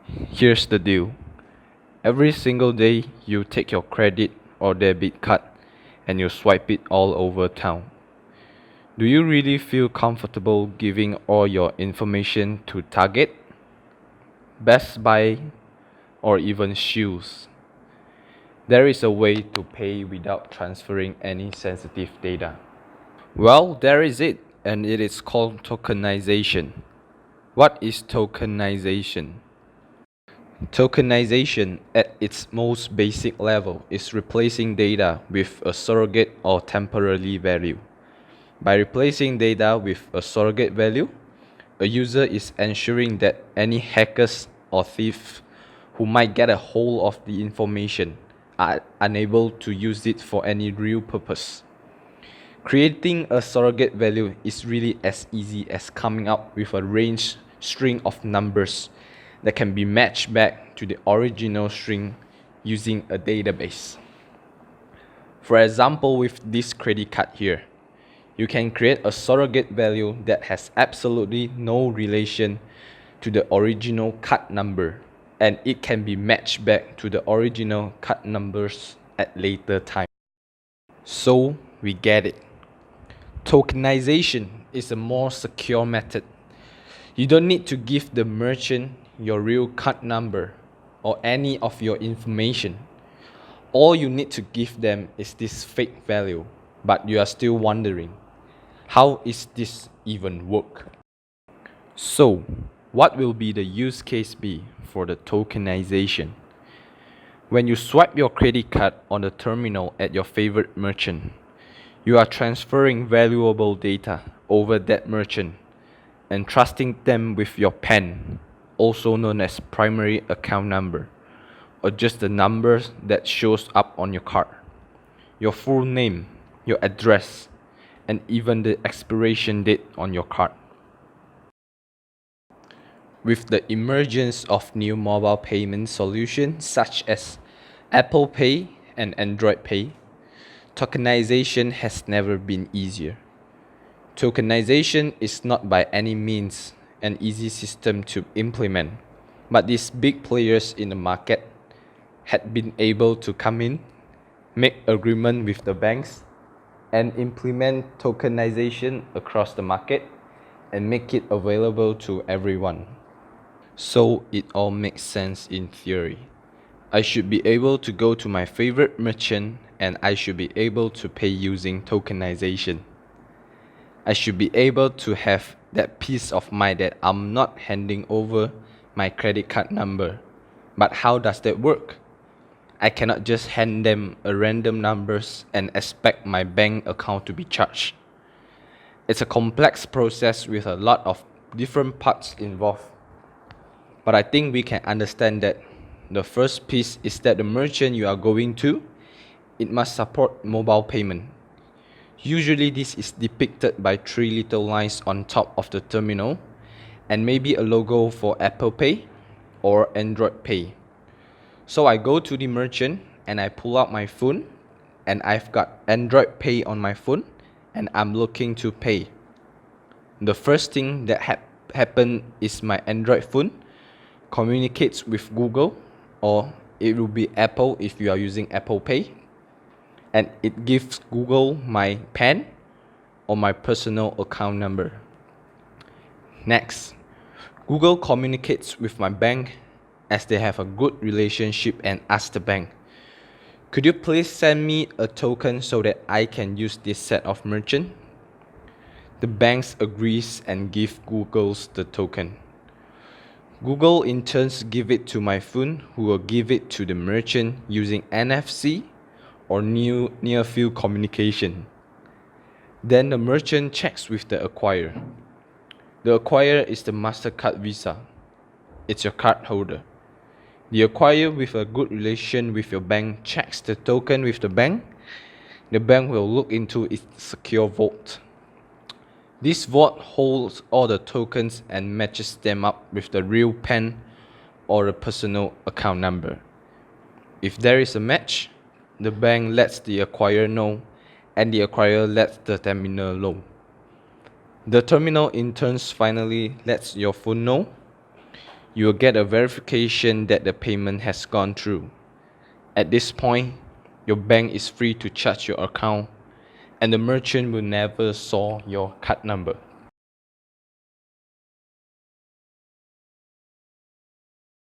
Here's the deal. Every single day you take your credit or debit card and you swipe it all over town. Do you really feel comfortable giving all your information to Target, Best Buy, or even Shoes? There is a way to pay without transferring any sensitive data. Well, there is it, and it is called tokenization. What is tokenization? Tokenization, at its most basic level, is replacing data with a surrogate or temporary value. By replacing data with a surrogate value, a user is ensuring that any hackers or thieves who might get a hold of the information are unable to use it for any real purpose. Creating a surrogate value is really as easy as coming up with a range string of numbers that can be matched back to the original string using a database. For example, with this credit card here, you can create a surrogate value that has absolutely no relation to the original card number, and it can be matched back to the original card numbers at later time. So we get it. Tokenization is a more secure method. You don't need to give the merchant your real card number or any of your information. All you need to give them is this fake value, but you are still wondering, how is this even work? So, what will be the use case be for the tokenization? When you swipe your credit card on the terminal at your favorite merchant, you are transferring valuable data over that merchant and trusting them with your PAN, also known as primary account number, or just the numbers that shows up on your card, your full name, your address, and even the expiration date on your card. With the emergence of new mobile payment solutions such as Apple Pay and Android Pay, tokenization has never been easier. Tokenization is not by any means an easy system to implement, but these big players in the market had been able to come in, make agreement with the banks, and implement tokenization across the market and make it available to everyone. So it all makes sense in theory. I should be able to go to my favorite merchant and I should be able to pay using tokenization. I should be able to have that peace of mind that I'm not handing over my credit card number. But how does that work? I cannot just hand them a random numbers and expect my bank account to be charged. It's a complex process with a lot of different parts involved. But I think we can understand that the first piece is that the merchant you are going to, it must support mobile payment. Usually this is depicted by 3 little lines on top of the terminal and maybe a logo for Apple Pay or Android Pay. So I go to the merchant and I pull out my phone and I've got Android Pay on my phone and I'm looking to pay. The first thing that happen is my Android phone communicates with Google, or it will be Apple if you are using Apple Pay, and it gives Google my PAN or my personal account number. Next, Google communicates with my bank as they have a good relationship and asks the bank, could you please send me a token so that I can use this set of merchant? The banks agrees and give Google's the token. Google in turn give it to my phone, who will give it to the merchant using NFC or near field communication. Then the merchant checks with the acquirer. The acquirer is the MasterCard Visa. It's your card holder. The acquirer with a good relation with your bank checks the token with the bank. The bank will look into its secure vault. This vault holds all the tokens and matches them up with the real PAN or a personal account number. If there is a match, the bank lets the acquirer know and the acquirer lets the terminal know. The terminal in turn finally lets your phone know. you will get a verification that the payment has gone through. At this point, your bank is free to charge your account and the merchant will never saw your card number.